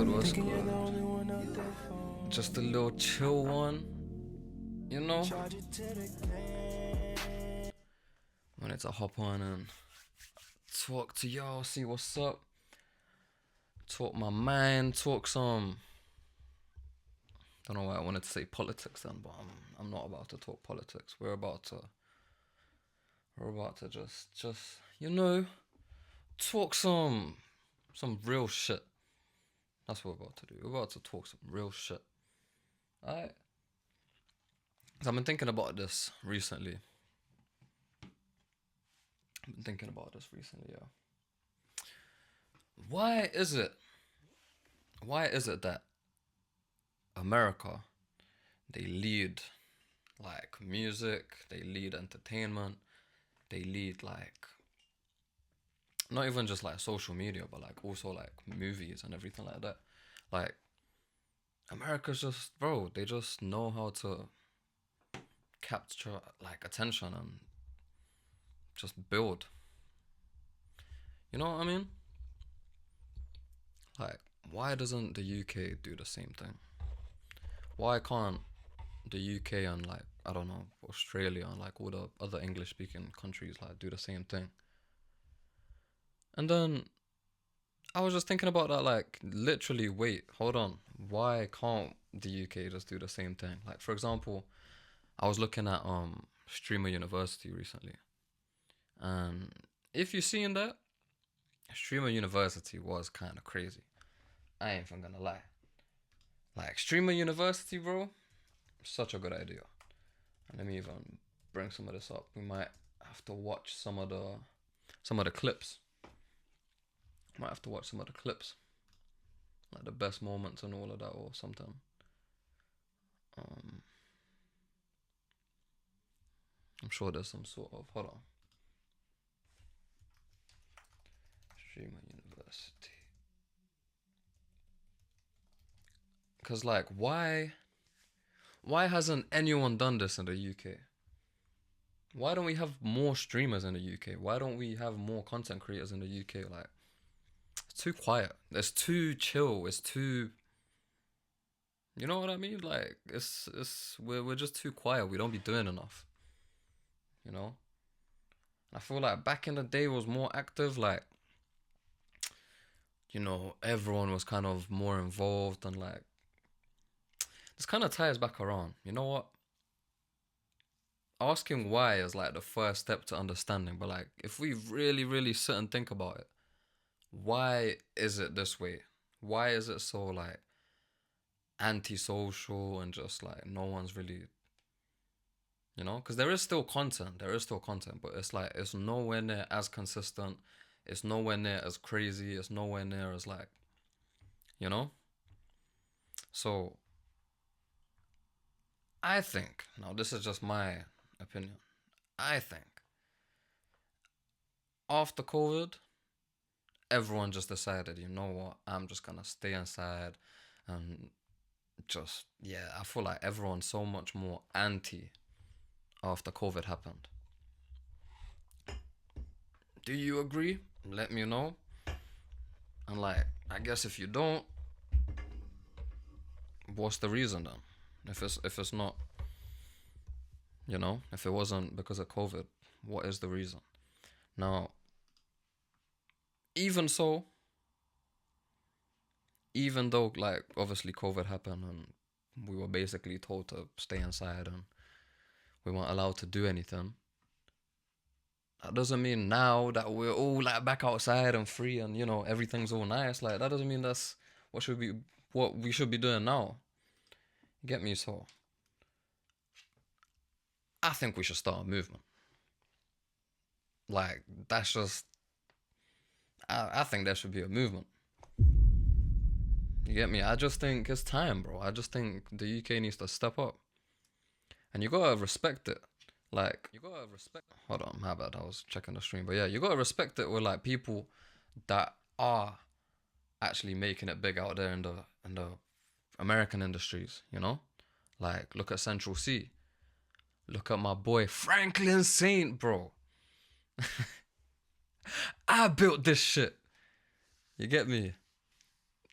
good? What's good? Just a little chill one, you know? Wanted to hop on and talk to y'all, see what's up. Talk my mind, talk some. Don't know why I wanted to say politics then, but I'm not about to talk politics. We're about to just talk some real shit. That's what we're about to do. We're about to talk some real shit. Alright? So I've been thinking about this recently. Yeah. Why is it that America, they lead like music, they lead entertainment, they lead like not even just like social media, but like also like movies and everything like that. Like America's just, bro, they just know how to capture like attention and just build. You know what I mean? Like, why doesn't the UK do the same thing? Why can't the UK and like, I don't know, Australia and like all the other English speaking countries like do the same thing? And then I was just thinking about that, like, literally, wait, hold on. Why can't the UK just do the same thing? Like, for example, I was looking at Streamer University recently. And if you've seen that, Streamer University was kind of crazy. I ain't even gonna lie. Like, Streamer University, bro, such a good idea. And let me even bring some of this up. We might have to watch some of the clips. Might have to watch some of the clips. Like the best moments and all of that or something. I'm sure there's some sort of, hold on. Streamer University. Because like, why hasn't anyone done this in the UK? Why don't we have more streamers in the UK? Why don't we have more content creators in the UK? Like, it's too quiet. It's too chill. It's too, you know what I mean? Like, we're just too quiet. We don't be doing enough. You know? I feel like back in the day was more active. Like, you know, everyone was kind of more involved and like, this kind of ties back around. You know what? Asking why is like the first step to understanding. But like, if we really, really sit and think about it, why is it this way? Why is it so like antisocial and just like no one's really, you know? Because there is still content. But it's like, it's nowhere near as consistent. It's nowhere near as crazy. It's nowhere near as like, you know? So, I think, now this is just my opinion. I think after COVID, everyone just decided, you know what, I'm just gonna stay inside and just, yeah, I feel like everyone's so much more anti after COVID happened. Do you agree? Let me know. And like, I guess if you don't, what's the reason then? If it's not, you know, if it wasn't because of COVID, what is the reason? Now, even so, even though like obviously COVID happened and we were basically told to stay inside and we weren't allowed to do anything, that doesn't mean now that we're all like back outside and free and you know everything's all nice. Like that doesn't mean that's what we should be doing now. You get me? So I think we should start a movement. Like that's just I think there should be a movement. You get me? I just think it's time, bro. I just think the UK needs to step up. And you gotta respect it. Like, you gotta respect. Hold on, my bad. I was checking the stream, but yeah, you gotta respect it with like people that are actually making it big out there in the American industries. You know, like look at Central C. Look at my boy Franklin Saint, bro. I built this shit. You get me?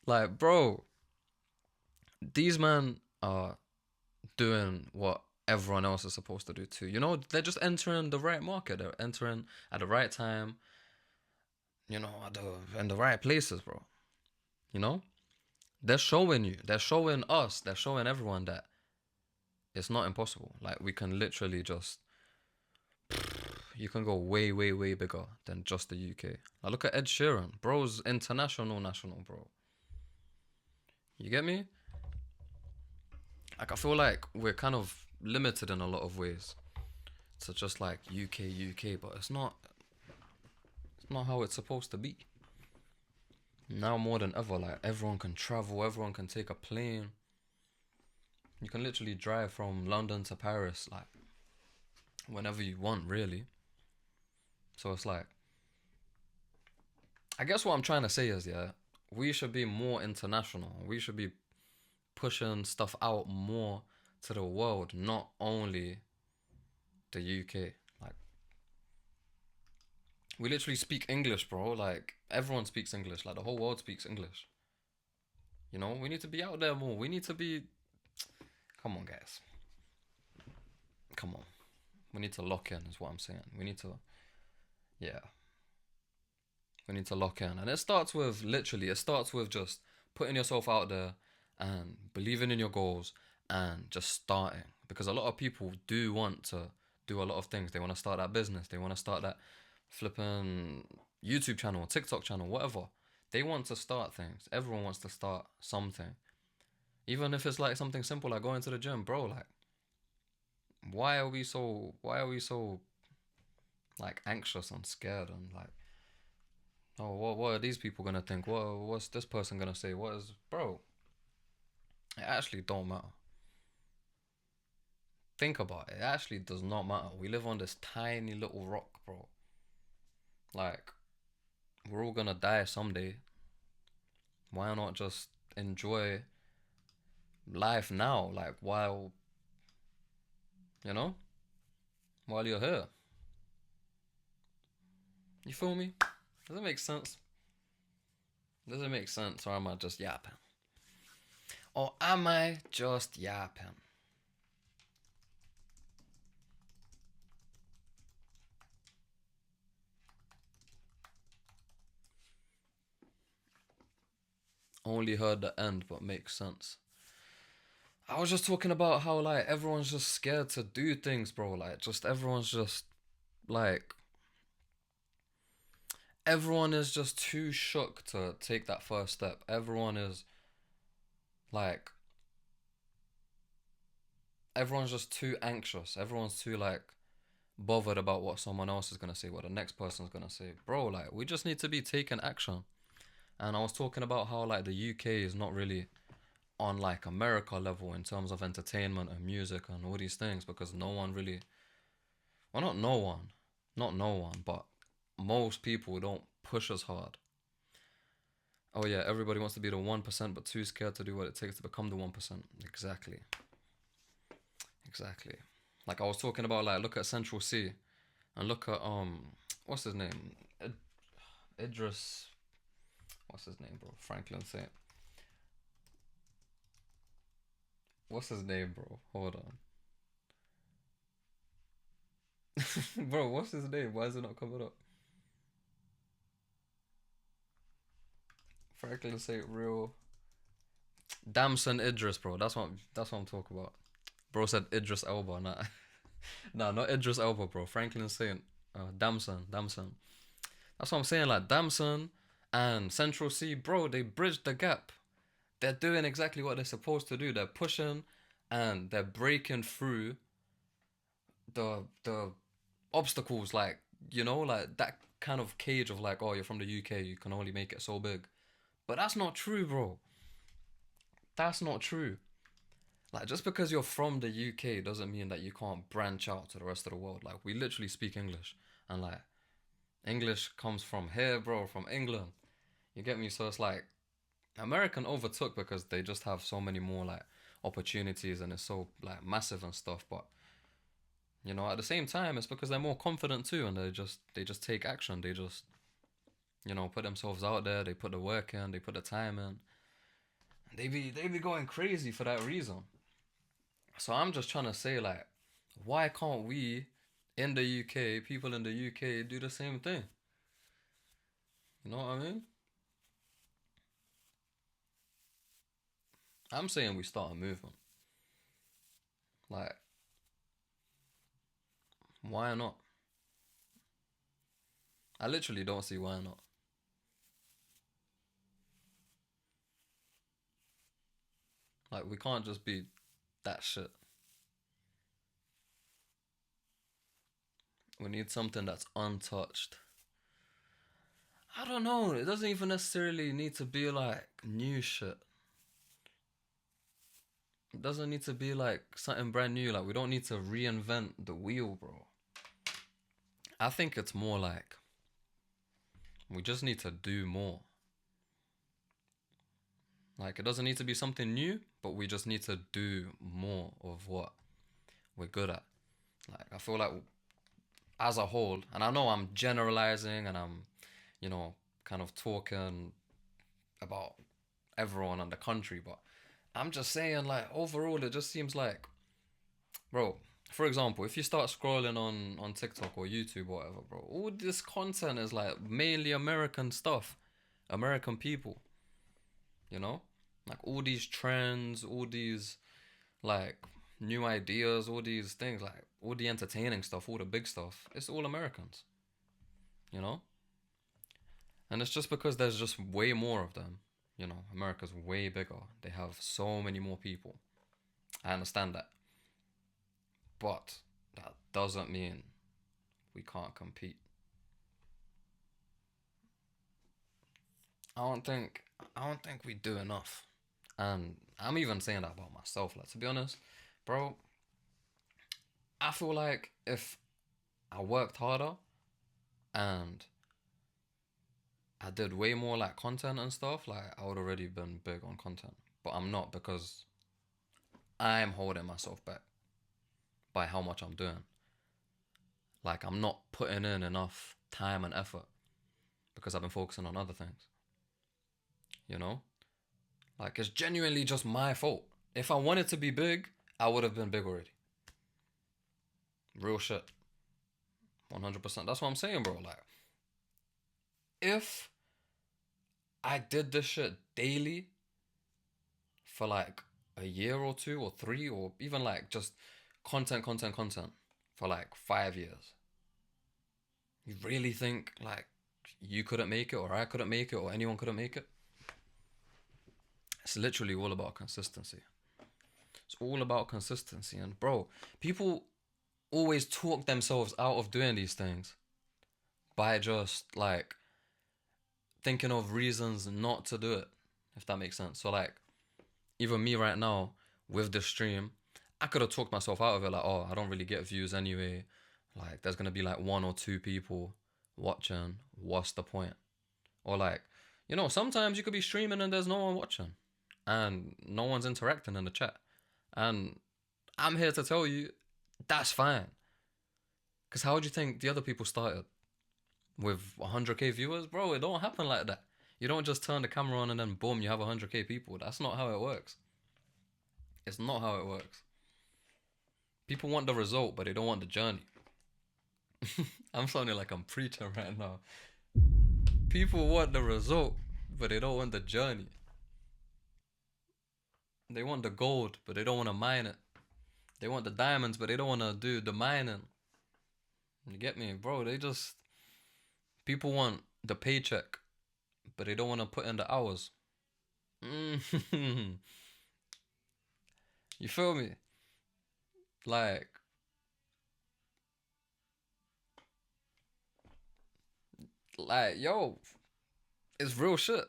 Like, bro, these men are doing what everyone else is supposed to do too. You know, they're just entering the right market. They're entering at the right time. You know, in the right places, bro. You know, they're showing you. They're showing us. They're showing everyone that it's not impossible. Like we can literally just. You can go way, way, way bigger than just the UK. Like look at Ed Sheeran, bro's international, national, bro. You get me? Like I feel like we're kind of limited in a lot of ways to just like UK, UK, but it's not. It's not how it's supposed to be. Now more than ever, like everyone can travel, everyone can take a plane. You can literally drive from London to Paris, like whenever you want, really. So it's like, I guess what I'm trying to say is, yeah, we should be more international. We should be pushing stuff out more to the world, not only the UK. Like, we literally speak English, bro. Like, everyone speaks English. Like, the whole world speaks English. You know, we need to be out there more. We need to be. Come on, guys. Come on. We need to lock in, is what I'm saying. We need to. Yeah. We need to lock in. And it starts with, literally, it starts with just putting yourself out there and believing in your goals and just starting. Because a lot of people do want to do a lot of things. They want to start that business. They want to start that flipping YouTube channel, TikTok channel, whatever. They want to start things. Everyone wants to start something. Even if it's like something simple like going to the gym, bro, like why are we so like anxious and scared and like oh what are these people gonna think? What's this person gonna say? What is bro? It actually don't matter. Think about it. It actually does not matter. We live on this tiny little rock, bro. Like we're all gonna die someday. Why not just enjoy life now? Like while you know, while you're here. You feel me? Does it make sense? Does it make sense, or am I just yapping? Or am I just yapping? Only heard the end, but makes sense. I was just talking about how like everyone's just scared to do things, bro. Like just everyone's just like everyone is just too shook to take that first step. Like everyone's just too anxious. Everyone's too like bothered about what someone else is gonna say, what the next person's gonna say. Bro, like we just need to be taking action. And I was talking about how like the UK is not really on like America level in terms of entertainment and music and all these things because no one really well not no one. Not no one, but most people don't push as hard. Oh yeah, everybody wants to be the 1% but too scared to do what it takes to become the 1%. Exactly. Exactly. Like I was talking about like look at Central C and look at what's his name? Idris what's his name, bro? Franklin Saint. What's his name, bro? Hold on. Bro, what's his name? Why is it not coming up? Franklin Saint real Damson Idris, bro. That's what I'm talking about. Bro said Idris Elba, nah. Nah, not Idris Elba, bro. Franklin Saint Damson. That's what I'm saying, like Damson and Central C, bro, they bridged the gap. They're doing exactly what they're supposed to do. They're pushing and they're breaking through the obstacles, like like that kind of cage of like, oh, you're from the UK, you can only make it so big. But that's not true, bro. That's not true. Like just because you're from the UK doesn't mean that you can't branch out to the rest of the world. Like we literally speak English, and like English comes from here, bro, from England. You get me? So it's like American overtook because they just have so many more like opportunities and it's so like massive and stuff. But at the same time, it's because they're more confident too, and they just take action. They just put themselves out there. They put the work in. They put the time in. They be going crazy for that reason. So I'm just trying to say like, why can't we in the UK, people in the UK do the same thing? You know what I mean? I'm saying we start a movement. Like, why not? I literally don't see why not. Like, we can't just be that shit. We need something that's untouched. I don't know. It doesn't even necessarily need to be like new shit. It doesn't need to be like something brand new. Like, we don't need to reinvent the wheel, bro. I think it's more like we just need to do more. Like, it doesn't need to be something new, but we just need to do more of what we're good at. Like, I feel like as a whole, and I know I'm generalizing and I'm, you know, kind of talking about everyone in the country, but I'm just saying, like, overall, it just seems like, bro, for example, if you start scrolling on TikTok or YouTube or whatever, bro, all this content is like mainly American stuff, American people, you know? Like all these trends, all these like new ideas, all these things, like all the entertaining stuff, all the big stuff, it's all Americans, you know? And it's just because there's just way more of them. You know, America's way bigger. They have so many more people. I understand that. But that doesn't mean we can't compete. I don't think I don't think we do enough. And I'm even saying that about myself. Like to be honest, bro, I feel like if I worked harder and I did way more like content and stuff, like I would already been big on content. But I'm not because I'm holding myself back by how much I'm doing. Like I'm not putting in enough time and effort because I've been focusing on other things. You know? Like it's genuinely just my fault. If I wanted to be big, I would have been big already. Real shit. 100%. That's what I'm saying, bro. Like if I did this shit daily for like a year or two or three or even like just content for like 5 years, you really think like you couldn't make it or I couldn't make it or anyone couldn't make it? It's literally all about consistency. It's all about consistency. And bro, people always talk themselves out of doing these things by just like thinking of reasons not to do it, if that makes sense. So like even me right now with this stream, I could have talked myself out of it like, oh, I don't really get views anyway. Like there's gonna be like one or two people watching. What's the point? Or like, you know, sometimes you could be streaming and there's no one watching and no one's interacting in the chat. And I'm here to tell you that's fine. Because how would you think the other people started? With 100k viewers? Bro, it don't happen like that. You don't just turn the camera on and then boom, you have 100k people. That's not how it works. It's not how it works. People want the result, but they don't want the journey. I'm sounding like I'm preaching right now. People want the result, but they don't want the journey. They want the gold, but they don't want to mine it. They want the diamonds, but they don't want to do the mining. You get me, bro? They just people want the paycheck, but they don't want to put in the hours. You feel me? Like, yo, it's real shit.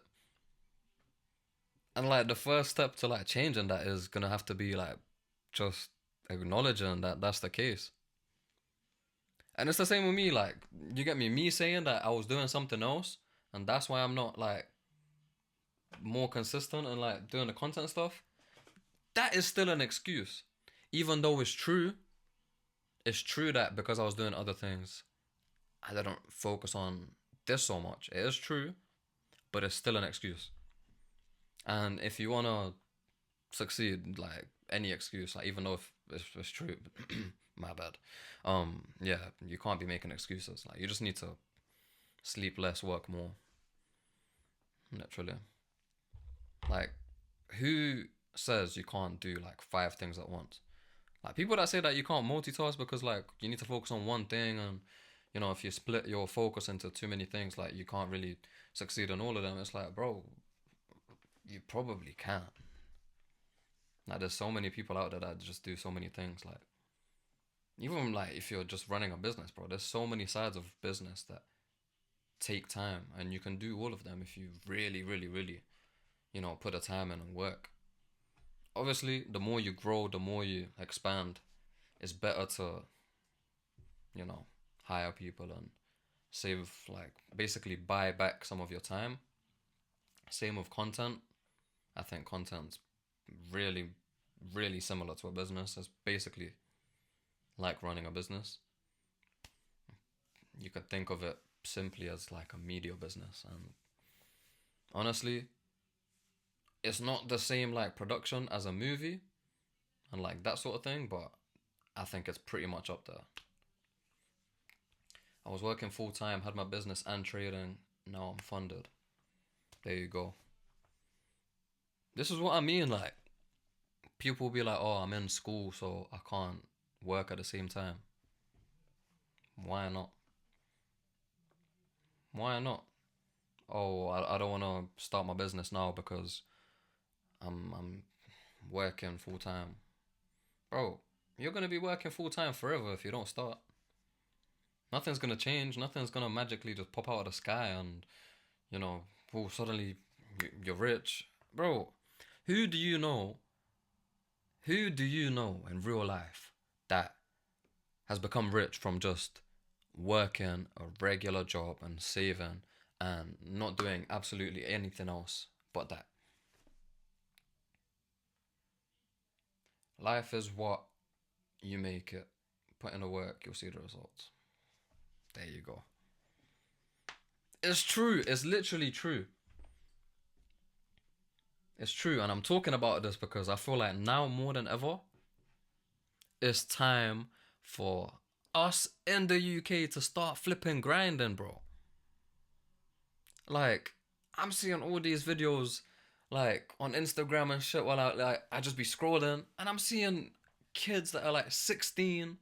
And like the first step to like changing that is gonna have to be like just acknowledging that that's the case. And it's the same with me. Like, you get me? Me saying that I was doing something else, and that's why I'm not like more consistent and like doing the content stuff. That is still an excuse, even though it's true. It's true that because I was doing other things, I didn't focus on this so much. It is true, but it's still an excuse. And if you wanna succeed, like any excuse, like even though if it's true, my bad. Yeah, you can't be making excuses. Like you just need to sleep less, work more. Literally. Like, who says you can't do like five things at once? Like people that say that you can't multitask because like you need to focus on one thing, and if you split your focus into too many things, like you can't really succeed in all of them. It's like, bro, you probably can. Like there's so many people out there that just do so many things. Like even like if you're just running a business, bro, there's so many sides of business that take time, and you can do all of them if you really, really, really, put the time in and work. Obviously, the more you grow, the more you expand. It's better to, you know, hire people and save, like, basically buy back some of your time. Same with content. I think content's really, really similar to a business. It's basically like running a business. You could think of it simply as like a media business. And honestly, it's not the same like production as a movie and like that sort of thing, but I think it's pretty much up there. I was working full time, had my business and trading. Now I'm funded. There you go. This is what I mean. Like, people will be like, oh, I'm in school, so I can't work at the same time. Why not? Why not? Oh, I don't want to start my business now because I'm working full time. Bro, you're going to be working full time forever if you don't start. Nothing's going to change. Nothing's going to magically just pop out of the sky and, you know, oh, suddenly you're rich. Bro, who do you know? Who do you know in real life that has become rich from just working a regular job and saving and not doing absolutely anything else but that? Life is what you make it. Put in the work, you'll see the results. There you go. It's true. It's literally true. It's true. And I'm talking about this because I feel like now more than ever, it's time for us in the UK to start flipping grinding, bro. Like, I'm seeing all these videos like on Instagram and shit while I just be scrolling, and I'm seeing kids that are like 16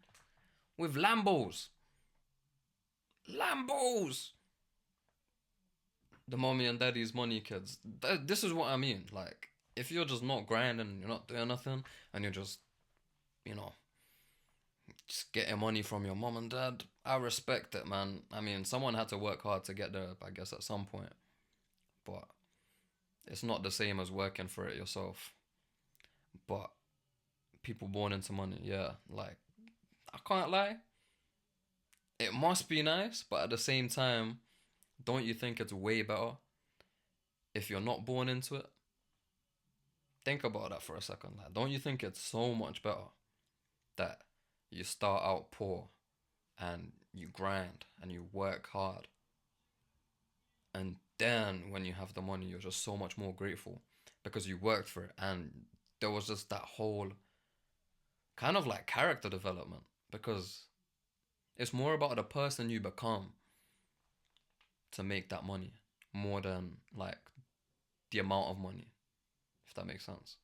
with Lambos. Lambos! The mommy and daddy's money kids. This is what I mean. Like, if you're just not grinding, you're not doing nothing, and you're just, you know, just getting money from your mom and dad, I respect it, man. I mean, someone had to work hard to get there, I guess, at some point. But it's not the same as working for it yourself. But people born into money, yeah. Like, I can't lie. It must be nice, but at the same time, don't you think it's way better if you're not born into it? Think about that for a second. Like, don't you think it's so much better that you start out poor and you grind and you work hard, and then when you have the money, you're just so much more grateful because you worked for it, and there was just that whole kind of like character development, because it's more about the person you become to make that money more than like the amount of money, if that makes sense.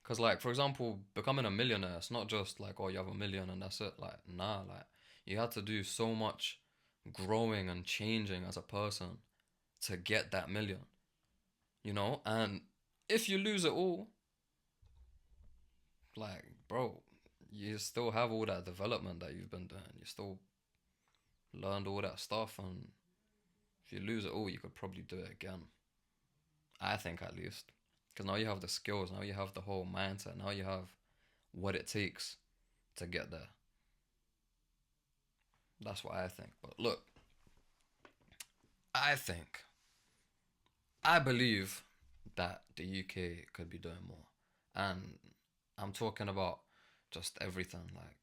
Because, like, for example, becoming a millionaire, it's not just like, oh, you have a million and that's it. Like, nah, like, you had to do so much growing and changing as a person to get that million, And if you lose it all, like, bro, you still have all that development that you've been doing. You still learned all that stuff, and if you lose it all, you could probably do it again. I think, at least. Because now you have the skills, now you have the whole mindset, now you have what it takes to get there. That's what I think. But look, I think, I believe that the UK could be doing more. And I'm talking about just everything, like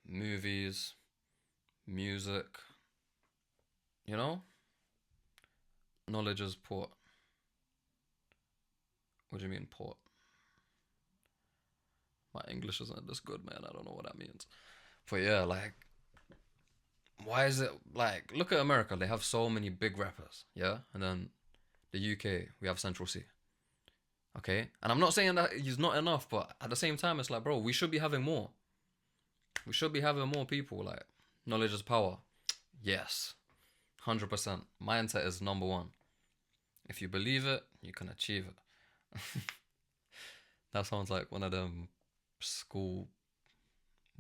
movies, music, you know? Knowledge is port. What do you mean port? My English isn't this good, man. I don't know what that means. But yeah, like, why is it like? Look at America. They have so many big rappers, yeah, and then the UK we have Central C. Okay, and I'm not saying that he's not enough, but at the same time, it's like, bro, we should be having more. We should be having more people. Like, knowledge is power. Yes, 100%. Mindset is number one. If you believe it, you can achieve it. That sounds like one of them school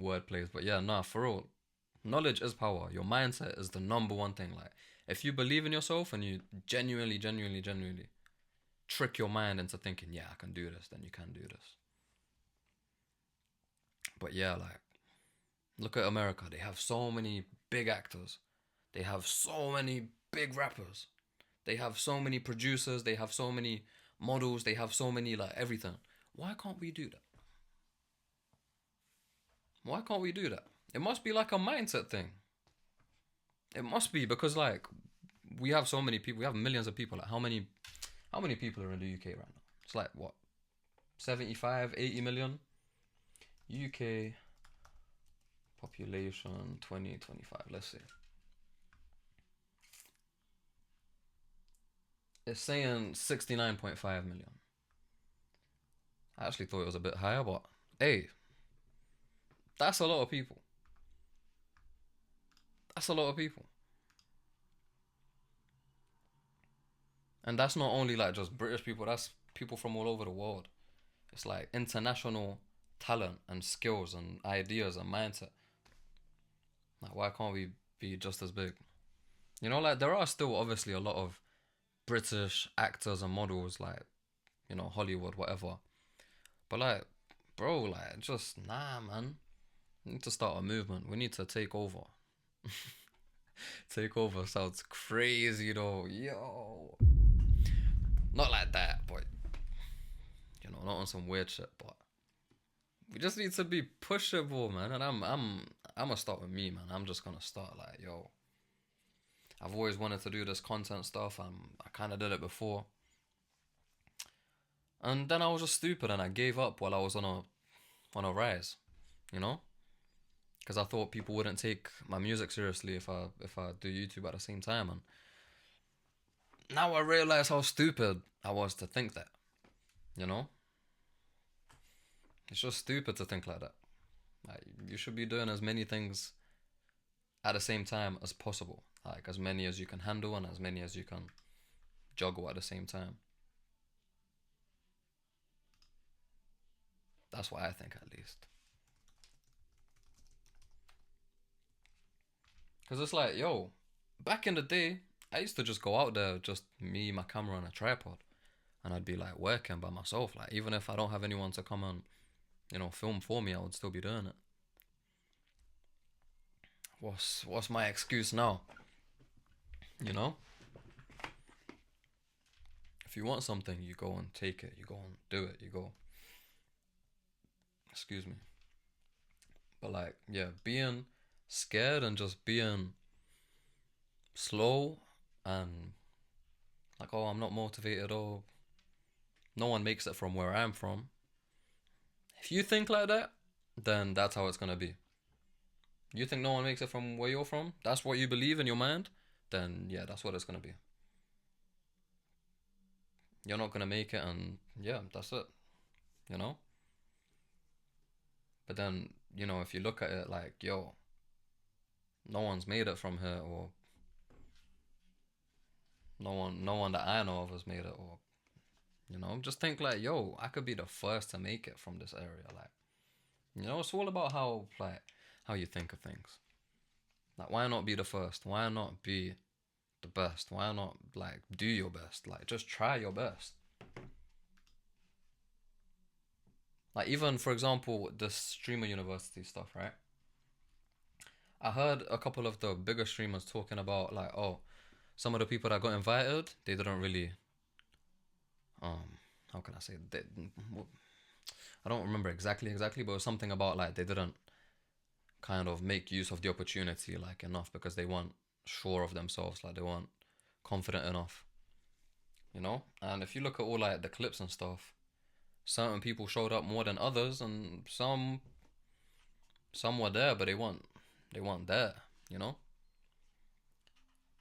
wordplays, but yeah, nah, for real. Knowledge is power. Your mindset is the number one thing. Like, if you believe in yourself and you genuinely trick your mind into thinking, yeah, I can do this, then you can do this. But yeah, like, look at America. They have so many big actors. They have so many big rappers. They have so many producers. They have so many models. They have so many, like, everything. Why can't we do that? Why can't we do that? It must be like a mindset thing. It must be because, like, we have so many people. We have millions of people. Like, how many people are in the UK right now? It's like what, 75, 80 million? UK population 2025. Let's see. It's saying 69.5 million. I actually thought it was a bit higher, but hey, that's a lot of people. That's a lot of people. And that's not only like just British people, that's people from all over the world. It's like international talent and skills and ideas and mindset. Like, why can't we be just as big? You know, like, there are still obviously a lot of British actors and models, like, you know, Hollywood, whatever. But, like, bro, like, just, nah, man. We need to start a movement. We need to take over. Take over sounds crazy, though. Yo. Not like that, but, you know, not on some weird shit, but we just need to be pushable, man. And I'm gonna start with me, man. I'm just gonna start like, yo, I've always wanted to do this content stuff. I kind of did it before, and then I was just stupid and I gave up while I was on a rise, you know, because I thought people wouldn't take my music seriously if I do YouTube at the same time, and now I realize how stupid I was to think that, you know. It's just stupid to think like that. Like, you should be doing as many things at the same time as possible. Like, as many as you can handle and as many as you can juggle at the same time. That's what I think, at least. Because it's like, yo, back in the day, I used to just go out there, just me, my camera, and a tripod. And I'd be like working by myself. Like, even if I don't have anyone to come and, you know, film for me, I would still be doing it. What's my excuse now? You know? If you want something, you go and take it. You go and do it. You go. Excuse me. But like, yeah, being scared and just being slow and like, oh, I'm not motivated, or no one makes it from where I'm from. If you think like that, then that's how it's gonna be. You think no one makes it from where you're from? That's what you believe in your mind? Then yeah, that's what it's gonna be. You're not gonna make it, and yeah, that's it. You know? But then, you know, if you look at it like, yo, no one's made it from here, or no one that I know of has made it, or, you know, just think like, yo, I could be the first to make it from this area. Like, you know, it's all about how you think of things. Like, why not be the first? Why not be the best? Why not, like, do your best? Like, just try your best. Like, even for example, the streamer university stuff, right? I heard a couple of the bigger streamers talking about, like, oh, some of the people that got invited, they didn't really, how can I say, I don't remember exactly, but it was something about, like, they didn't kind of make use of the opportunity, like, enough, because they weren't sure of themselves, like, they weren't confident enough, you know. And if you look at all, like, the clips and stuff, certain people showed up more than others, and some were there, but they weren't there, you know.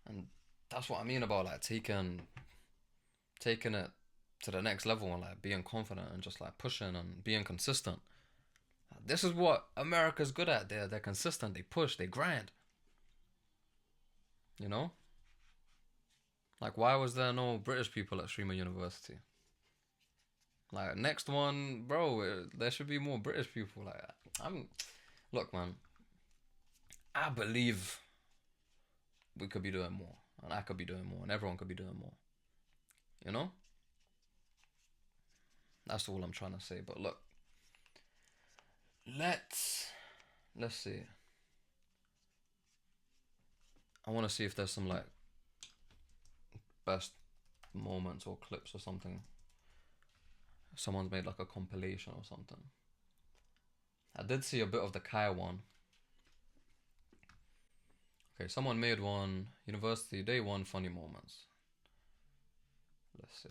And that's what I mean about like taking it to the next level and like being confident and just like pushing and being consistent. This is what America's good at. They're consistent. They push. They grind. You know, like why was there no British people at Streamer University? Like next one, bro, there should be more British people. Like look, man, I believe we could be doing more, and I could be doing more, and everyone could be doing more. You know, that's all I'm trying to say. But look, let's see. I want to see if there's some like best moments or clips or something. Someone's made like a compilation or something. I did see a bit of the Kai one. Okay, someone made one. University Day 1 funny moments. Let's see.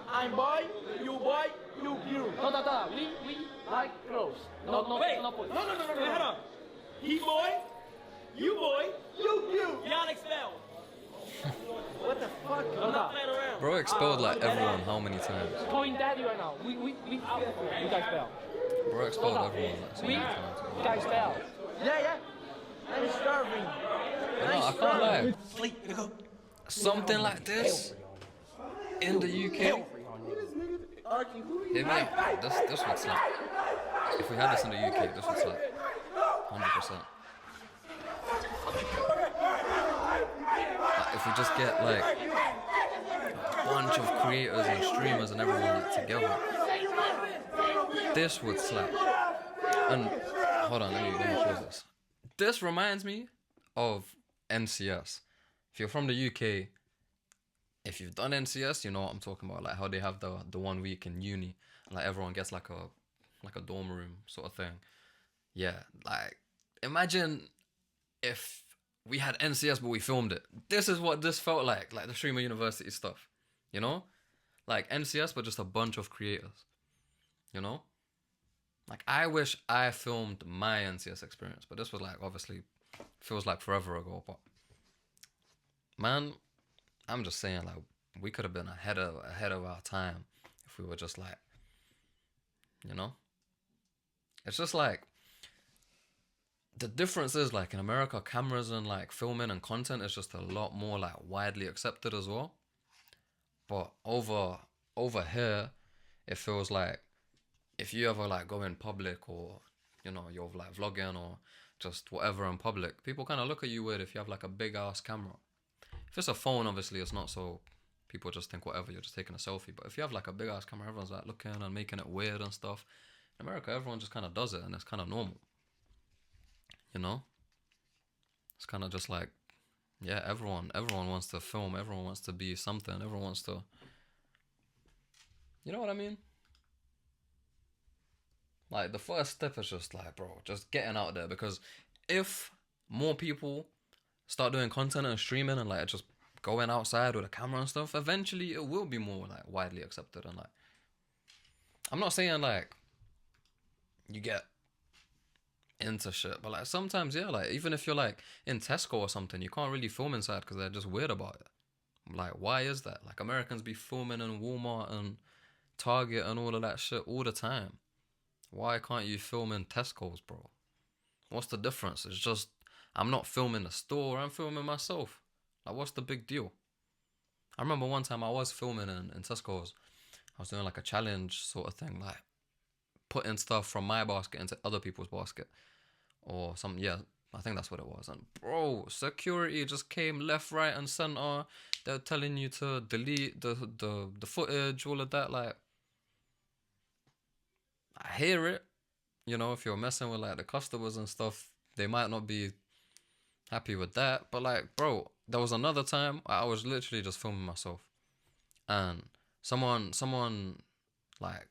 I'm boy, you boy, you. No. We like clothes. No. Wait. No. Hold on. He boy, you. Y'all expelled. What the fuck? I'm not playing around. Bro expelled like everyone how many times? Point daddy right now. We guys fail. Bro expelled everyone like so many times. You guys fail. Yeah. I'm starving. But no, I can't lie. Something like this in the UK. Hey mate, this would slap. If we had this in the UK, this would slap. 100%. Like, if we just get like a bunch of creators and streamers and everyone like, together, this would slap. And hold on, let me pause this. This reminds me of NCS. If you're from the UK, if you've done NCS, you know what I'm talking about. Like how they have the 1 week in uni, and like everyone gets like a dorm room sort of thing. Yeah, like imagine if we had NCS but we filmed it. This is what this felt like the Streamer University stuff. You know, like NCS but just a bunch of creators. You know, like I wish I filmed my NCS experience, but this was like obviously feels like forever ago. But man, I'm just saying, like, we could have been ahead of our time if we were just like, you know? It's just like, the difference is like in America, cameras and like filming and content is just a lot more like widely accepted as well. But over here, it feels like if you ever like go in public or, you know, you're like vlogging or just whatever in public, people kind of look at you weird if you have like a big ass camera. If it's a phone, obviously it's not, so people just think whatever, you're just taking a selfie. But if you have like a big ass camera, everyone's like looking and making it weird and stuff. In America, everyone just kind of does it and it's kind of normal. You know? It's kind of just like, yeah, everyone wants to film, everyone wants to be something, everyone wants to, you know what I mean? Like the first step is just like, bro, just getting out there, because if more people start doing content and streaming and like just going outside with a camera and stuff, eventually it will be more like widely accepted. And like, I'm not saying like you get into shit, but like sometimes, yeah, like even if you're like in Tesco or something, you can't really film inside because they're just weird about it. Like, why is that? Like Americans be filming in Walmart and Target and all of that shit all the time. Why can't you film in Tesco's, bro? What's the difference? It's just, I'm not filming the store, I'm filming myself. Like, what's the big deal? I remember one time I was filming in Tesco's. I was doing like a challenge sort of thing, like putting stuff from my basket into other people's basket. Or some, yeah, I think that's what it was. And bro, security just came left, right, and center. They're telling you to delete the footage, all of that. Like, I hear it. You know, if you're messing with like the customers and stuff, they might not be happy with that. But like, bro, there was another time I was literally just filming myself, and someone like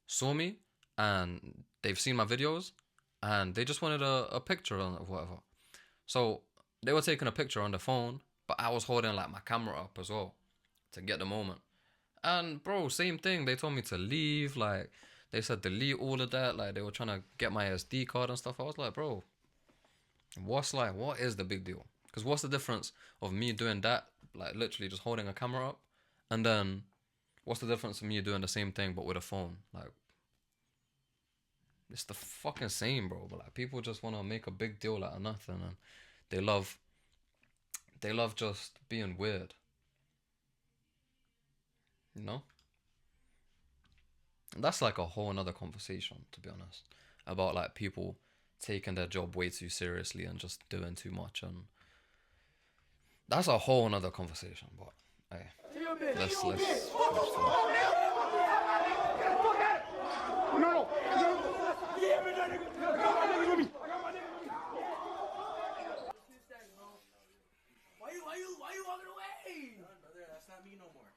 saw me and they've seen my videos and they just wanted a picture or whatever. So they were taking a picture on the phone, but I was holding like my camera up as well to get the moment. And bro, same thing. They told me to leave. Like they said delete all of that. Like they were trying to get my SD card and stuff. I was like, bro, what is the big deal? Because what's the difference of me doing that, like literally just holding a camera up, and then what's the difference of me doing the same thing but with a phone? Like it's the fucking same, bro. But like people just want to make a big deal out of nothing, and they love just being weird. You know? And that's like a whole another conversation, to be honest, about like people taking their job way too seriously and just doing too much, and that's a whole another conversation. But hey, let's No. Why you walking away? Brother, that's not me no more.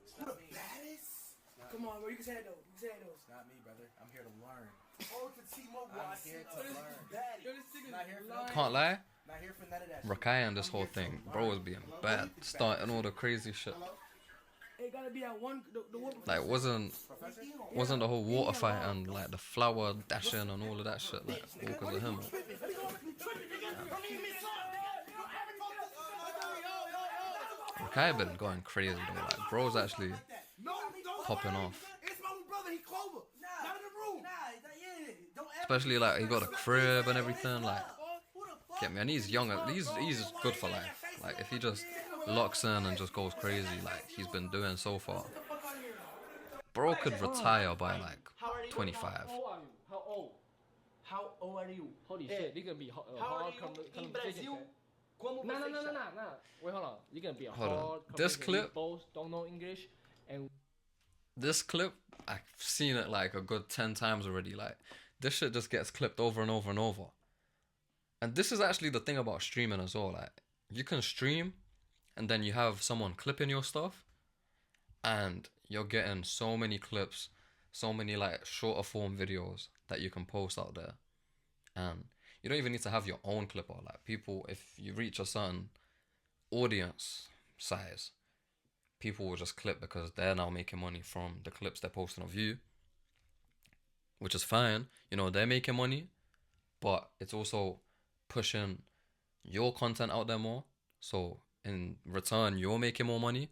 It's Who not the me. baddest? Come on, bro. You can say it though. It's not me, brother. I'm here to learn. Oh, to T-Mobile. I'm here to learn. Not here for no can't lie. Not here for none of that shit. Rakai and this whole thing, bro, was being bad, starting all the crazy shit. It gotta be at one. The one. Like wasn't the whole water fight and like the flower dashing and all of that shit, like all because of him. Rakai been going crazy though, like bro's actually popping off. It's my brother. He Clover. Not in the room. Especially like he got a crib and everything, like get me, and he's young, he's good for life. Like if he just locks in and just goes crazy like he's been doing so far, bro could retire by like 25. How old are you? How old are you? Holy shit, you're gonna be hard conversation. No. Wait, hold on. You're gonna be a Hold on. hard This conversation. clip- We both don't know English, and This clip, I've seen it like a good 10 times already. Like this shit just gets clipped over and over and over. And this is actually the thing about streaming as well. Like you can stream and then you have someone clipping your stuff and you're getting so many clips, so many like shorter form videos that you can post out there. And you don't even need to have your own clipper. Like people, if you reach a certain audience size, people will just clip because they're now making money from the clips they're posting of you, which is fine. You know, they're making money, but it's also pushing your content out there more. So in return, you're making more money.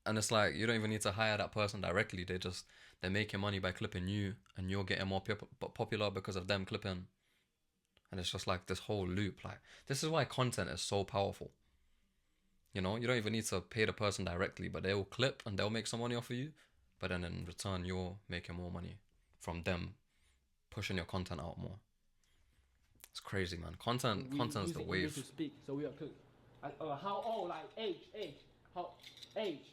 And it's like, you don't even need to hire that person directly. They're making money by clipping you and you're getting more popular because of them clipping. And it's just like this whole loop. Like, this is why content is so powerful. You know, you don't even need to pay the person directly, but they'll clip and they'll make some money off of you. But then in return, you're making more money from them pushing your content out more. It's crazy, man. Content's the wave. To speak, so we are good. How old? Like age? How age?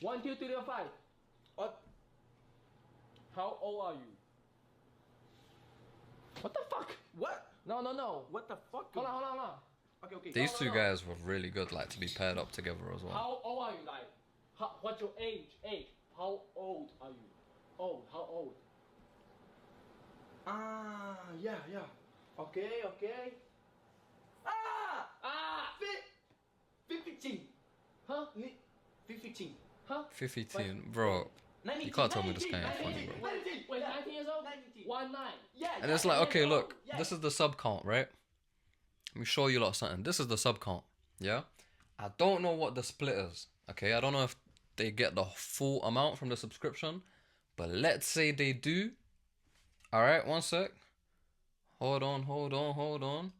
1, 2, 3, 4, 5. What? How old are you? What the fuck? What? No. What the fuck? Hold on. Okay. These two guys were really good, like, to be paired up together as well. How old are you? Like, what's your age? How old are you? How old? Yeah. Okay. 15. Huh? 15. Huh? 15, bro. You can't tell me this guy ain't funny, bro. Wait, 19 years old? 19. 19. Yeah. And it's like, okay, look, this is the sub count, right? Let me show you lot something. This is the sub count, yeah? I don't know what the split is, okay? I don't know if they get the full amount from the subscription, but let's say they do. All right, one sec. Hold on.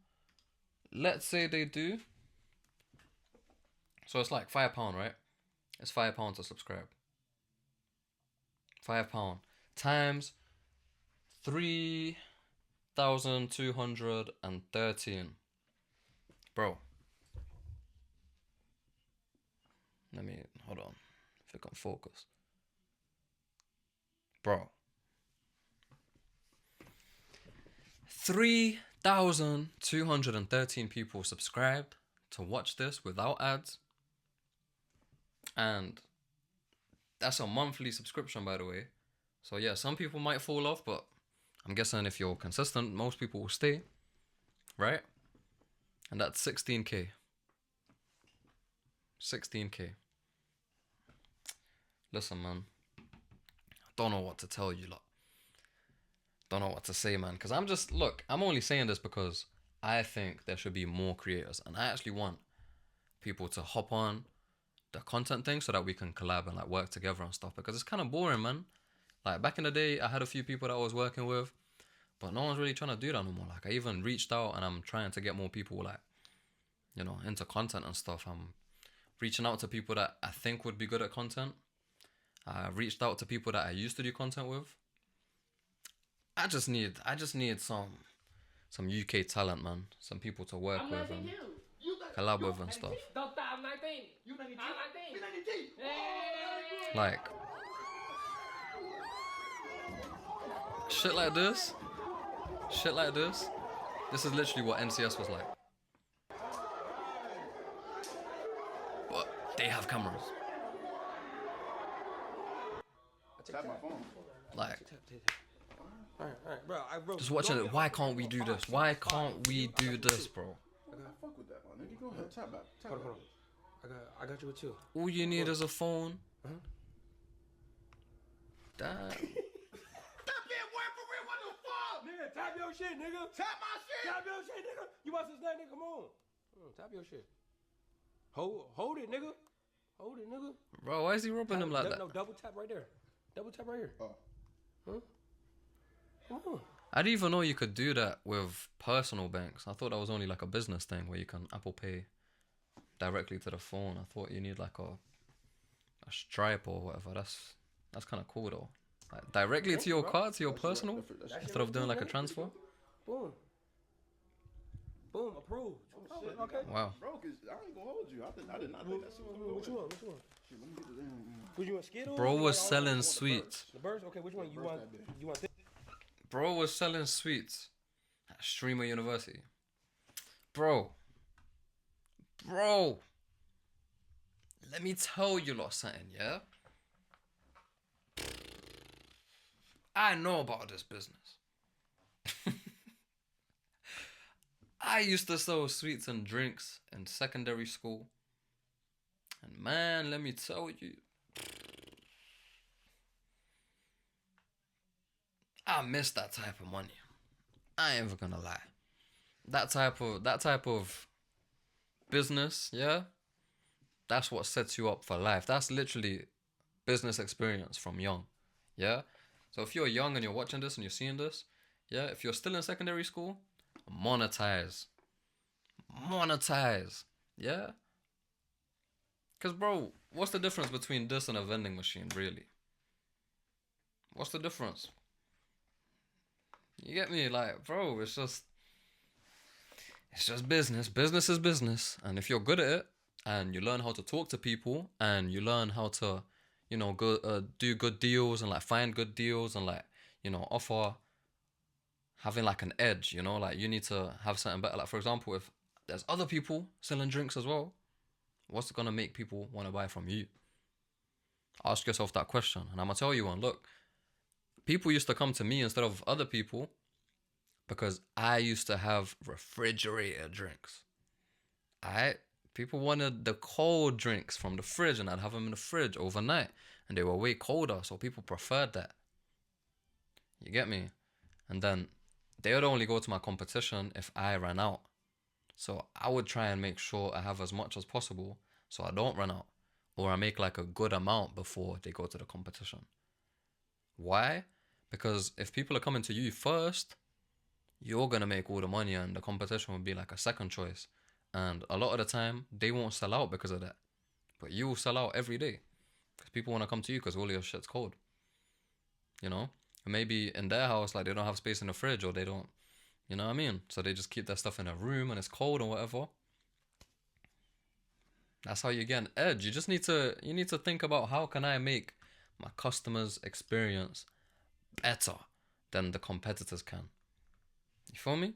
Let's say they do. So it's like £5, right? It's £5 to subscribe. £5 times 3,213. Bro. Hold on. If it can focus. Bro. 3,213 people subscribed to watch this without ads. And That's a monthly subscription, by the way. So yeah, some people might fall off, but I'm guessing if you're consistent, most people will stay, right? And that's 16K. 16K. Listen, man. Don't know what to tell you, lot. Don't know what to say, man. Because I'm only saying this because I think there should be more creators. And I actually want people to hop on the content thing so that we can collab and like work together and stuff. Because it's kind of boring, man. Like back in the day, I had a few people that I was working with, but no one's really trying to do that no more. Like I even reached out and I'm trying to get more people like, you know, into content and stuff. I'm reaching out to people that I think would be good at content. I reached out to people that I used to do content with. I just need some UK talent, man. Some people to work I'm with 19 and too. collab with and stuff. Don't stop, I'm 19. You 19? I'm 19. You 19? Hey. Like shit like this. Shit like this. This is literally what NCS was like. But they have cameras. Tap my phone. Like Alright, bro. just watching it. Why can't we do this? Why can't we do this, bro? I fuck with that, man. Nigga, go ahead. Tap back. Tap Hold back. on. I got you with you. All you need is a phone. Huh? Damn. Tap it, boy, for real. What the fuck? Nigga, tap your shit, nigga. Tap my shit. Tap your shit, nigga. You want some snack, nigga? Come on. Tap your shit. Hold it, nigga. Hold it, nigga. Bro, why is he rubbing him like that? No, double tap right there. Double tap right here. Oh. Huh? Come on. I didn't even know you could do that with personal banks. I thought that was only like a business thing where you can Apple Pay directly to the phone. I thought you need like a Stripe or whatever. That's kind of cool though. Like directly to your card, to your personal, instead of doing like a transfer. Boom. Boom. Approved. Oh, shit. Okay. Wow. Bro, cause I ain't gonna hold you. I did not think that shit was gonna go What you away. want? What you want? Shit, let me get the damn. Would you want Skittles? Bro was You want selling sweets. the birds? Okay, which one you want? You want this? Bro was selling sweets at Streamer University. Bro. Let me tell you lot something, yeah? I know about this business. I used to sell sweets and drinks in secondary school. And man, let me tell you, I miss that type of money. I ain't even gonna lie. That type of business, yeah, that's what sets you up for life. That's literally business experience from young, yeah. So if you're young and you're watching this and you're seeing this, yeah, if you're still in secondary school, monetize, yeah. Cause bro, what's the difference between this and a vending machine, really? What's the difference? You get me? Like, bro, it's just business. Business is business. And if you're good at it and you learn how to talk to people and you learn how to, you know, do good deals and like find good deals and like, you know, offer having like an edge, you know, like you need to have something better. Like, for example, if there's other people selling drinks as well, what's going to make people want to buy from you? Ask yourself that question. And I'm going to tell you one. Look, people used to come to me instead of other people because I used to have refrigerated drinks. People wanted the cold drinks from the fridge and I'd have them in the fridge overnight and they were way colder, so people preferred that. You get me? And then they would only go to my competition if I ran out. So I would try and make sure I have as much as possible so I don't run out, or I make like a good amount before they go to the competition. Why? Because if people are coming to you first, you're going to make all the money and the competition will be like a second choice. And a lot of the time, they won't sell out because of that. But you will sell out every day because people want to come to you because all your shit's cold. You know? And maybe in their house, like they don't have space in the fridge or they don't, you know what I mean? So they just keep their stuff in a room and it's cold or whatever. That's how you get an edge. You need to think about how can I make my customers' experience better than the competitors can. You feel me?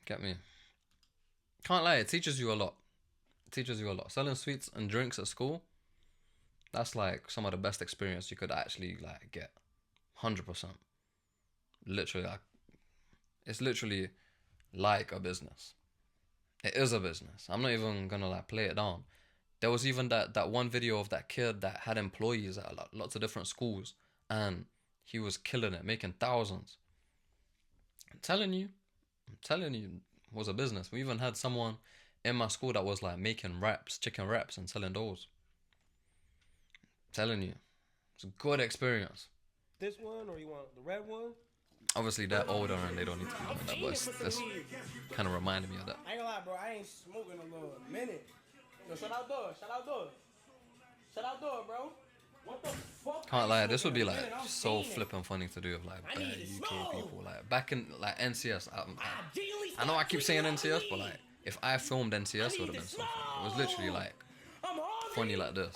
Get me? Can't lie, it teaches you a lot. Selling sweets and drinks at school, That's like some of the best experience you could actually like get. 100%. Literally, like, it's literally like a business. It is a business. I'm not even gonna like play it down. There was even that one video of that kid that had employees at lots of different schools, and he was killing it, making thousands. I'm telling you, it was a business. We even had someone in my school that was like making wraps, chicken wraps, and selling those. I'm telling you, it's a good experience. This one, or you want the red one? Obviously, they're older and they don't need to be doing that, but this kind of reminded me of that. I ain't gonna lie, bro. I ain't smoking a little minute. Yo, shut out door. Shut out door. Shut out door, bro. What the fuck? Can't lie, this would be like so flipping funny to do with like bad UK people. Like back in like NCS, I know I keep saying NCS, but like if I filmed NCS, it would have been so funny. It was literally like funny like this,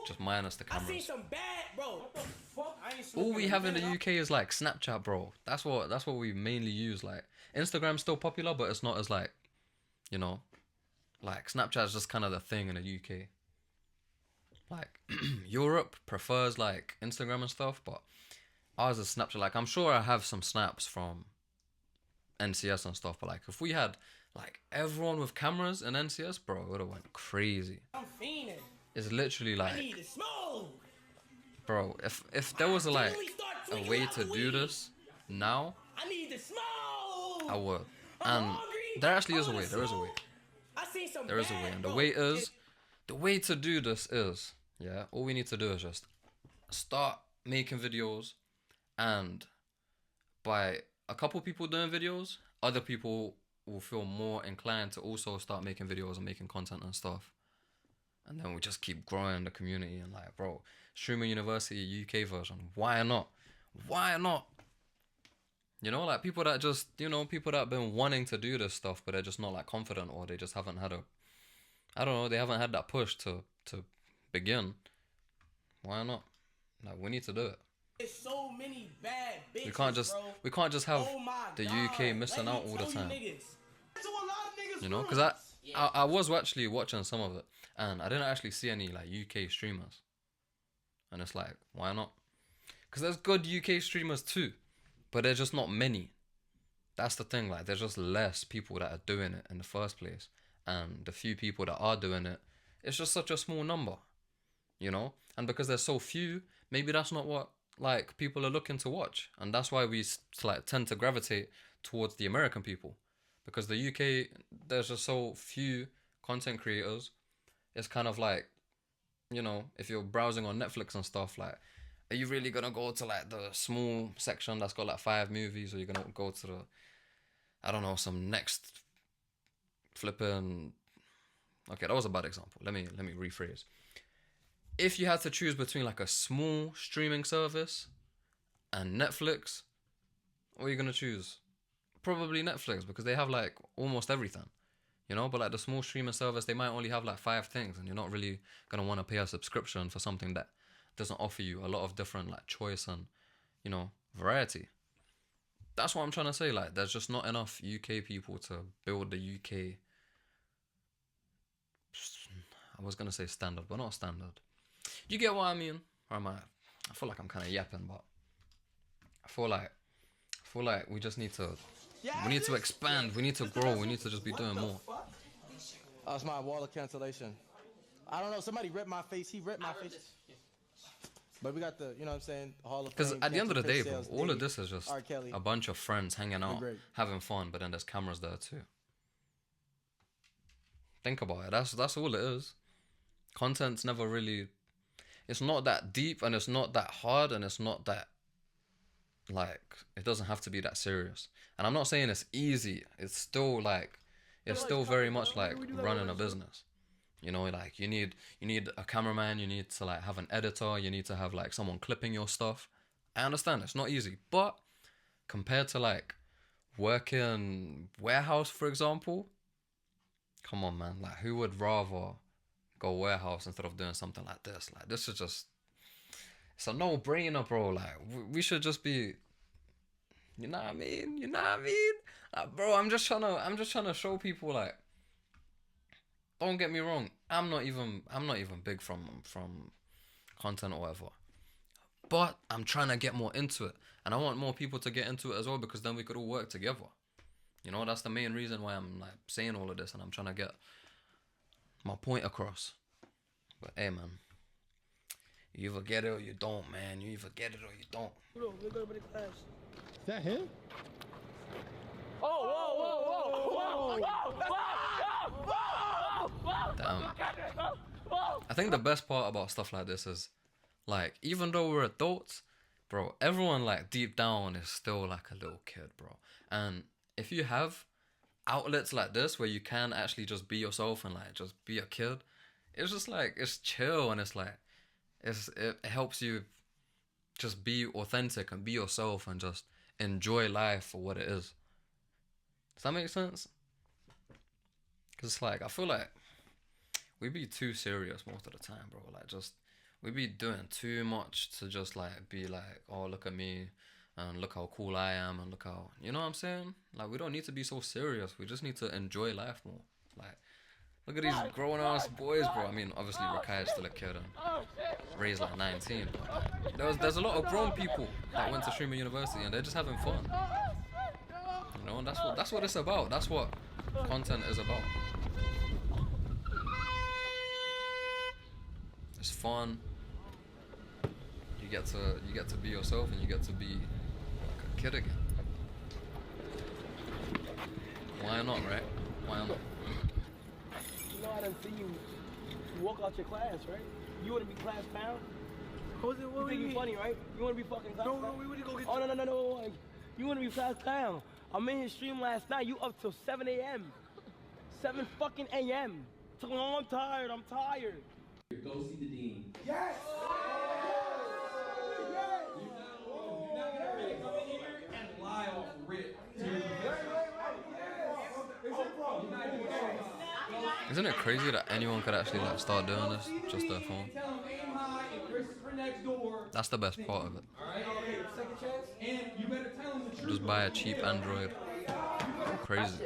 just minus the cameras. I seen some bad, bro. All we have in the UK is like Snapchat, bro. That's what we mainly use. Like Instagram's still popular, but it's not as like, you know, like Snapchat's just kind of the thing in the UK. Like Europe prefers like Instagram and stuff, but ours is Snapchat. Like I'm sure I have some snaps from NCS and stuff, but like if we had like everyone with cameras in NCS, bro, it would have went crazy. I'm fiending. It's literally like, I need to smoke. bro, if there was a way to do this now, I need to smoke. I would. And there actually is a way. There is a way. I seen some There is a way, and the way to do this is, yeah, all we need to do is just start making videos, and by a couple people doing videos, other people will feel more inclined to also start making videos and making content and stuff. And then we just keep growing the community and like, bro, Streamer University UK version, why not? Why not? You know, like people that just, you know, people that have been wanting to do this stuff, but they're just not like confident, or they just haven't had I don't know, they haven't had that push to begin. Why not? Like, we need to do it. There's so many bad bitches, we can't just have the UK missing out all the time. You know, because I was actually watching some of it, and I didn't actually see any like UK streamers. And it's like, why not? Because there's good UK streamers too, but there's just not many. That's the thing, like there's just less people that are doing it in the first place, and the few people that are doing it, it's just such a small number, you know. And because there's so few, maybe that's not what like people are looking to watch, and that's why we like tend to gravitate towards the American people, because the UK, there's just so few content creators. It's kind of like, you know, if you're browsing on Netflix and stuff, like, are you really gonna go to like the small section that's got like 5 movies, or you're gonna go to the, I don't know, some next flipping, okay, that was a bad example. Let me rephrase. If you had to choose between like a small streaming service and Netflix, what are you gonna choose? Probably Netflix, because they have like almost everything, you know. But like the small streaming service, they might only have like 5 things, and you're not really gonna want to pay a subscription for something that doesn't offer you a lot of different like choice and, you know, variety. That's what I'm trying to say. Like, there's just not enough UK people to build the UK, I was gonna say standard, but not standard. You get what I mean? Or am I feel like I'm kind of yapping, but I feel like we just need to, expand, we need to grow, we need to just be doing more. It's my wall of cancellation. I don't know, somebody ripped my face, he ripped my face. But we got the, you know what I'm saying, Hall of Fame. Because at the end of the day, bro, all of this is just R. Kelly. a bunch of friends hanging out, having fun, but then there's cameras there too. Think about it, that's all it is. Content's never really, it's not that deep, and it's not that hard, and it's not that, like, it doesn't have to be that serious. And I'm not saying it's easy. It's still like, it's still very much like running a business. You know, like you need a cameraman, you need to like have an editor, you need to have like someone clipping your stuff. I understand it's not easy, but compared to like working warehouse, for example, come on, man. Like, who would rather go warehouse instead of doing something like this? Like, this is just, it's a no-brainer, bro. Like, we should just be, you know what I mean? You know what I mean? Like, bro, I'm just trying to show people, like, don't get me wrong, I'm not even big from content or whatever. But I'm trying to get more into it, and I want more people to get into it as well, because then we could all work together. You know, that's the main reason why I'm like saying all of this, and I'm trying to get my point across. But hey, man, you either get it or you don't, man. You either get it or you don't. Bro, we go to the class. Is that him? Damn. I think the best part about stuff like this is, like, even though we're adults, bro, everyone, like, deep down is still like a little kid, bro. And if you have outlets like this where you can actually just be yourself and, like, just be a kid, it's just like, it's chill, and it's like, it helps you just be authentic and be yourself and just enjoy life for what it is. Does that make sense? Because it's like, I feel like we be too serious most of the time, bro. Like, just, we be doing too much to just, like, be like, oh, look at me, and look how cool I am, and look how, you know what I'm saying? Like, we don't need to be so serious. We just need to enjoy life more. Like, look at these grown-ass boys, bro. I mean, obviously, Rakai's still a kid and Ray's like 19. But like, there's a lot of grown people that went to streaming university, and they're just having fun. You know, and that's what it's about. That's what content is about. It's fun. You get to be yourself, and you get to be like a kid again. Why not, right? Why not? You know, I done see you walk out your class, right? You wanna be class clown? What was it? What You do think you you mean? funny, right? You wanna be fucking class No, clown? we wouldn't go get. Oh, no. You wanna be class clown. I'm in his stream last night. You up till 7 a.m. 7 fucking a.m. Talking, oh, I'm tired. Go see the dean. Yes! You're not gonna really come in here and lie off rip. Isn't it crazy that anyone could actually like start doing this just their phone? Tell him aim high and Christopher next door. That's the best part of it. Alright? Second chance. And you better tell him the truth. Just buy a cheap Android. Crazy.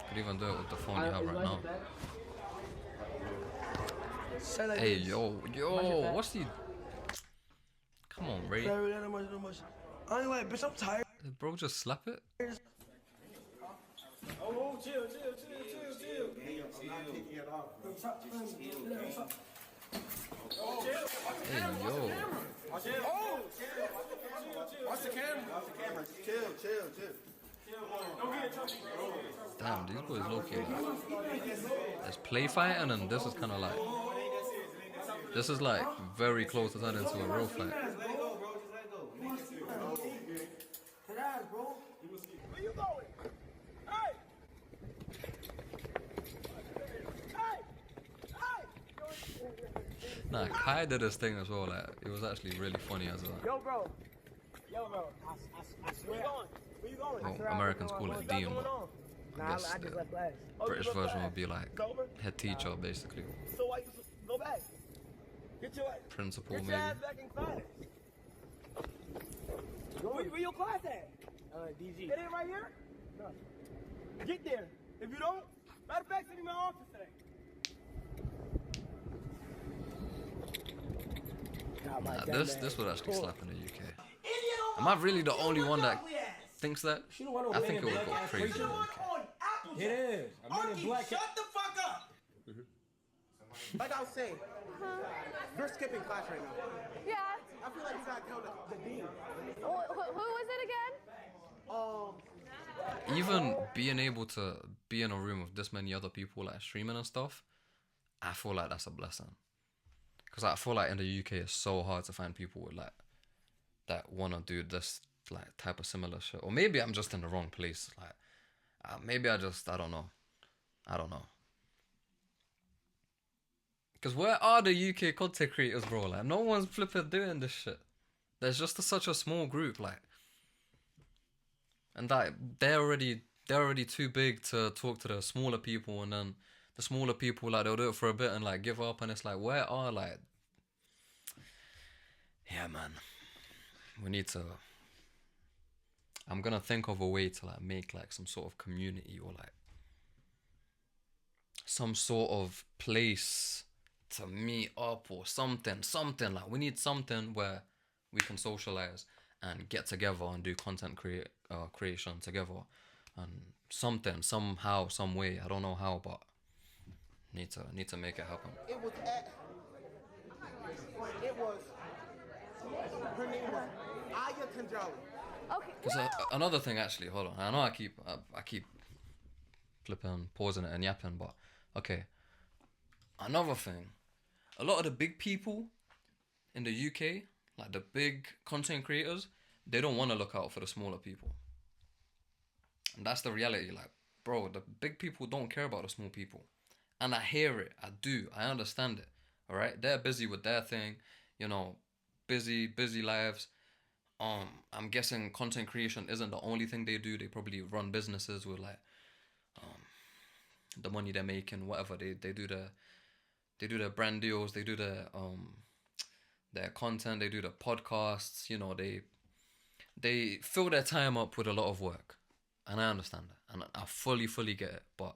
Could even do it with the phone you have right now. Hey, yo, what's the... Come on, Ray. No much. Anyway, bitch, I'm tired. Did bro just slap it? Oh, chill. Hey, yo. Watch the camera. Chill. Damn, these boys low-key. There's play fighting, and this is kind of like... This is like very close to turning into a real fight. Where you going? Hey! Nah, Kai did his thing as well. Like, it was actually really funny as well. Yo, bro. I swear. Where you going? Well, Americans call it dean, but I guess I just the left class. Oh, British you left version class? would be like It's over? head teacher, basically. So why you go back? Get your Principal, Get maybe. your ass back in class. Where your class at? DG. It ain't right here? No. Get there. If you don't, matter of fact, send me my office today. Nah, this would actually slap in the UK. Am I really the only one that thinks that? I think it would go crazy in the UK. It is. I'm in black. Shut the fuck up! Like I was saying, you're skipping class right now. Yeah. I feel like you gotta tell the dean. Who was it again? Even being able to be in a room with this many other people, like streaming and stuff, I feel like that's a blessing. Because I feel like in the UK it's so hard to find people with like that want to do this like type of similar shit. Or maybe I'm just in the wrong place. Like maybe I don't know. Because where are the UK content creators, bro? Like, no one's flipping doing this shit. There's just such a small group, like, and like they're already too big to talk to the smaller people, and then the smaller people, like, they'll do it for a bit and like give up, and it's like, where are like, yeah, man, we need to. I'm gonna think of a way to like make like some sort of community or like some sort of place to meet up or something. Like we need something where we can socialize and get together and do content creation together, and something somehow, some way. I don't know how, but need to make it happen. It was. Her name was Aya Kanjali. Okay. Because another thing, actually, hold on. I know I keep flipping, pausing it and yapping, but okay. Another thing, a lot of the big people in the UK, like the big content creators, they don't want to look out for the smaller people. And that's the reality. Like, bro, the big people don't care about the small people. And I hear it. I do. I understand it. All right? They're busy with their thing, you know, busy lives. I'm guessing content creation isn't the only thing they do. They probably run businesses with like the money they're making, whatever. They do their brand deals, they do their content, they do the podcasts, you know, they fill their time up with a lot of work. And I understand that. And I fully get it. But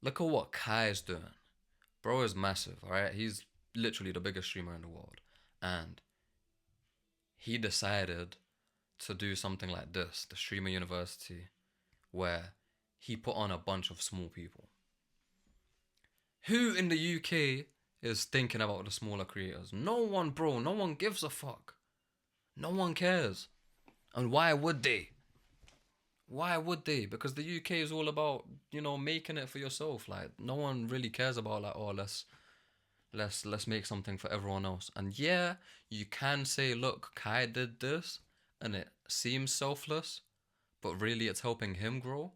look at what Kai is doing. Bro is massive, alright? He's literally the biggest streamer in the world. And he decided to do something like this, the Streamer University, where he put on a bunch of small people. Who in the UK is thinking about the smaller creators? No one, bro. No one gives a fuck. No one cares. And why would they? Why would they? Because the UK is all about, you know, making it for yourself. Like, no one really cares about like, oh, let's make something for everyone else. And yeah, you can say, look, Kai did this and it seems selfless, but really it's helping him grow.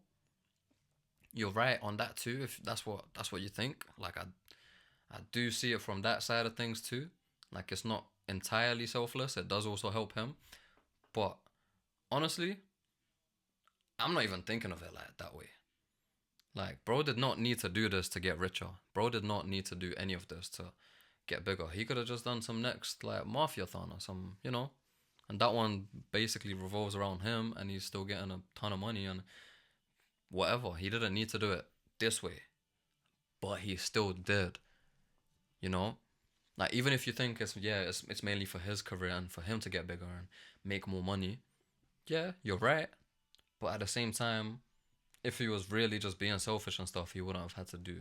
You're right on that too, if that's what you think. Like I do see it from that side of things too. Like, it's not entirely selfless. It does also help him. But honestly, I'm not even thinking of it like that way. Like, bro did not need to do this to get richer. Bro did not need to do any of this to get bigger. He could have just done some next like mafia-thon or some, you know. And that one basically revolves around him and he's still getting a ton of money and whatever. He didn't need to do it this way. But he still did. You know? Like, even if you think it's mainly for his career and for him to get bigger and make more money. Yeah, you're right. But at the same time, if he was really just being selfish and stuff, he wouldn't have had to do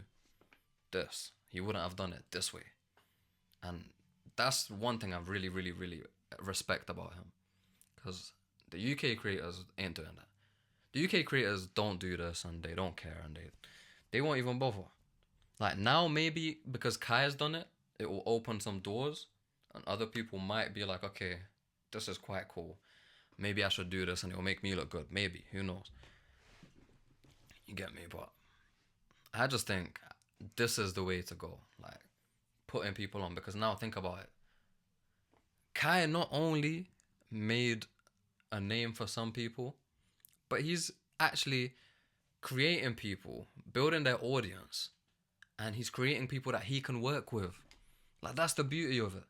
this. He wouldn't have done it this way. And that's one thing I really respect about him. Because the UK creators ain't doing that. The UK creators don't do this and they don't care and they won't even bother. Like, now maybe because Kai's done it, it will open some doors and other people might be like, okay, this is quite cool. Maybe I should do this and it will make me look good. Maybe. Who knows? You get me? But I just think this is the way to go. Like, putting people on. Because now think about it. Kai not only made a name for some people, but he's actually creating people, building their audience. And he's creating people that he can work with. Like, that's the beauty of it.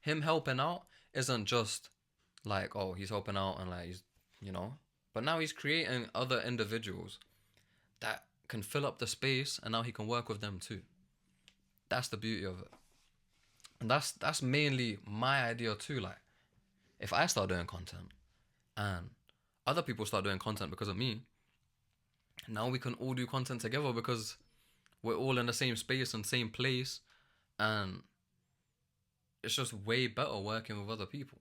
Him helping out isn't just like, oh, he's helping out and like, he's, you know. But now he's creating other individuals that can fill up the space and now he can work with them too. That's the beauty of it. And that's mainly my idea too. Like, if I start doing content and other people start doing content because of me, now we can all do content together because we're all in the same space and same place, and it's just way better working with other people.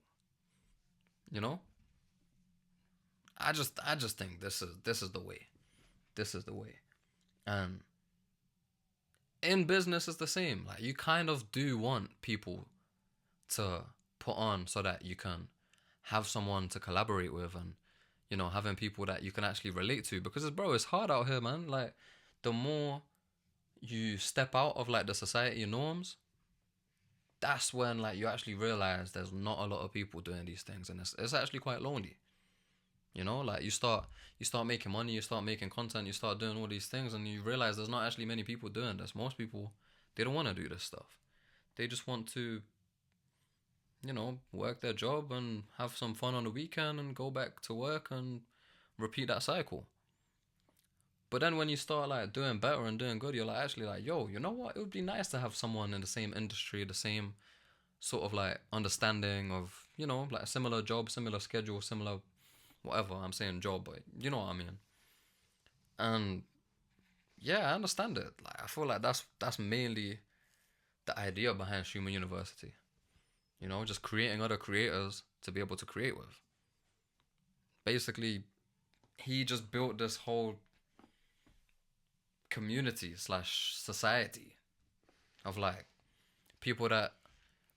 You know? I just think this is the way. This is the way. And in business it's the same. Like, you kind of do want people to put on so that you can have someone to collaborate with and, you know, having people that you can actually relate to. Because, bro, it's hard out here, man. Like, the more you step out of like the society norms, that's when like you actually realize there's not a lot of people doing these things, and it's actually quite lonely. You know, like you start making money, you start making content, you start doing all these things, and you realize there's not actually many people doing this. Most people, they don't want to do this stuff. They just want to, you know, work their job and have some fun on the weekend and go back to work and repeat that cycle. But then when you start like doing better and doing good, you're like actually like, yo, you know what? It would be nice to have someone in the same industry, the same sort of like understanding of, you know, like a similar job, similar schedule, similar whatever. I'm saying job, but you know what I mean. And yeah, I understand it. Like I feel like that's mainly the idea behind Human University. You know, just creating other creators to be able to create with. Basically, he just built this whole community slash society of like people that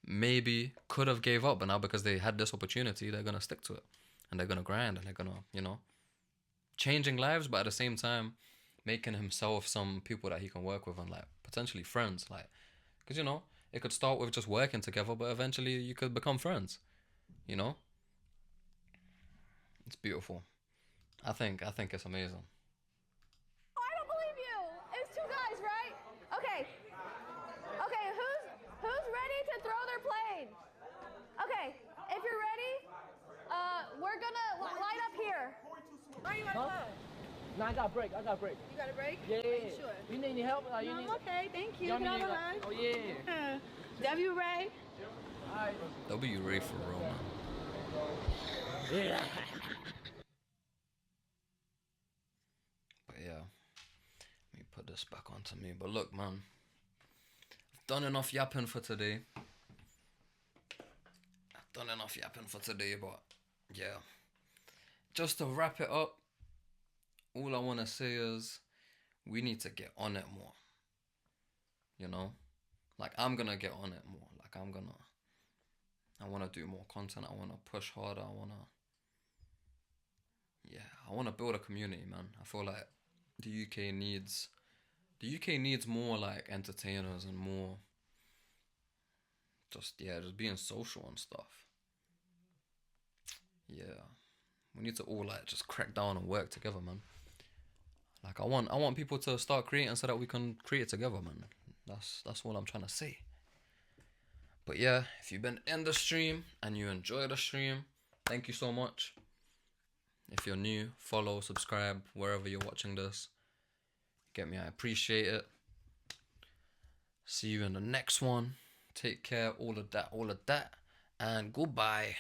maybe could have gave up, but now because they had this opportunity, they're gonna stick to it and they're gonna grind and they're gonna, you know, changing lives, but at the same time making himself some people that he can work with and like potentially friends, like, because you know it could start with just working together, but eventually you could become friends, you know. It's beautiful. I think it's amazing. I don't believe you. It was two guys, right? Okay. Okay, who's ready to throw their plane? Okay, if you're ready, we're gonna line up here. Why are you at No, I got a break. You got a break? Yeah. Are you sure? You need any help? You No, need... I'm okay, thank you. Y'all Can I need have a any- hug? Oh, yeah. W. Ray? All right. W Ray for Roma. Yeah. But yeah, let me put this back onto me. But look, man, I've done enough yapping for today. But yeah, just to wrap it up, all I want to say is we need to get on it more. You know, like I'm gonna get on it more. Like I want to do more content. I want to push harder. I want to build a community, man. I feel like the UK needs more like entertainers and more just being social and stuff. Yeah, we need to all like just crack down and work together, man. Like I want people to start creating so that we can create together, man. That's all I'm trying to say. But yeah, if you've been in the stream and you enjoy the stream, thank you so much. If you're new, follow, subscribe wherever you're watching this. Get me? I appreciate it. See you in the next one. Take care, all of that, and goodbye.